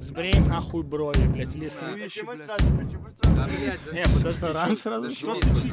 Сбрей нахуй брови, блядь, лесные. Подожди, рам сразу.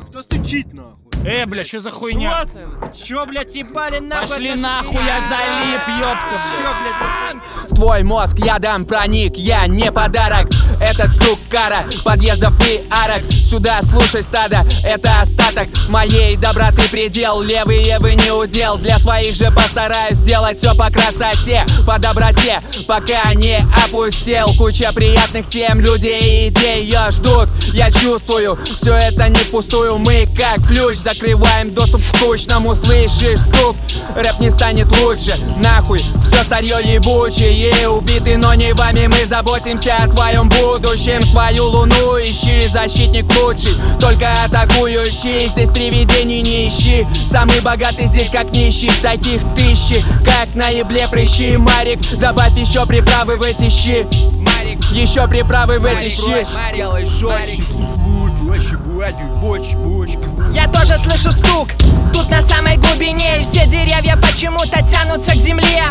Кто стучит, нахуй? Бля, что за хуйня? Чё, блядь, ебали нахуй? Пошли нахуй, я залип, ёпта, Чё, блядь? В твой мозг я дам проник, я не подарок. Этот стук кара, подъездов и арок. Сюда слушай, стадо, это остаток моей доброты предел. Левые вы не удел, для своих же постараюсь сделать все по красоте, по доброте, пока не опустел. Куча приятных тем, людей и идей ее ждут. Я чувствую, все это не пустую. Мы как ключ закрываем доступ к скучному. Слышишь стук? Рэп не станет лучше. Нахуй, все старье ебучее. Убиты, но не вами, мы заботимся о твоем будущем. Свою луну ищи, защитник лучший, только атакующий. Здесь привидений не ищи. Самый богатый здесь как нищий. Таких тысячи, как на ебле прыщи. Марик, добавь еще приправы в эти щи. Марик, еще приправы в эти щи. Делай жестче, Я тоже слышу стук, тут на самой глубине. И все деревья почему-то тянутся к земле.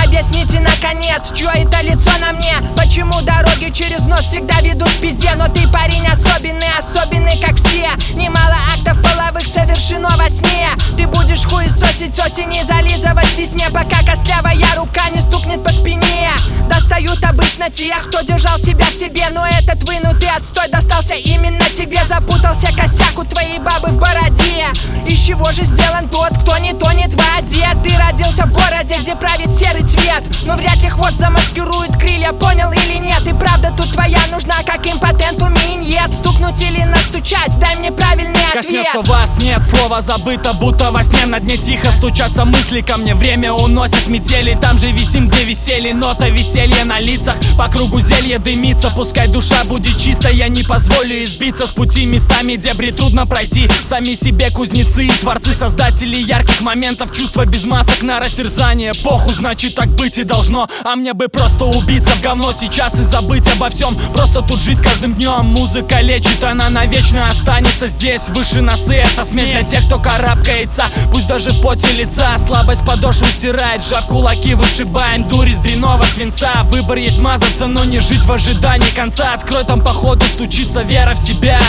Объясните наконец, чье это лицо на мне? Почему дороги через нос всегда ведут к пизде? Но ты парень особенный, особенный как все. Немало актов половых совершено во сне. Ты будешь хуесосить осень и зализывать весне, пока костлявая рука не стукнет по спине. Достают обычно тех, кто держал себя в себе, но этот вынутый отстой достался именно тебе. Запутался косяк у твоей бабы в бороде. Из чего же сделан тот, кто не тонет в воде? Ты родился в городе, где правит серый цвет, но вряд ли хвост замаскирует крылья, понял или нет? И правда тут твоя нужна, как импотенту миньет. Стукнуть или настучать, дай мне правильный ответ. Коснется вас, нет, слово забыто, будто во сне. На дне тихо стучатся мысли ко мне. Время уносит метели, там же висим, где висели. Нота веселья на лицах, по кругу зелье дымится. Пускай душа будет чистой, я не позволю избиться с пути местами, где бред трудно пройти. Сами себе кузнецы и творцы, создатели ярких моментов. Чувства без масок на растерзание. Похуй, значит так быть и должно. А мне бы просто убиться в говно сейчас и забыть обо всем. Просто тут жить каждым днем. Музыка лечит, она навечно останется здесь. Выше носы, это смерть для тех, кто карабкается. Пусть даже в поте лица слабость подошву стирает. Сжав кулаки, вышибаем дурь из дрянного свинца. Выбор есть мазаться, но не жить в ожидании конца. Открой, там походу стучится вера в себя.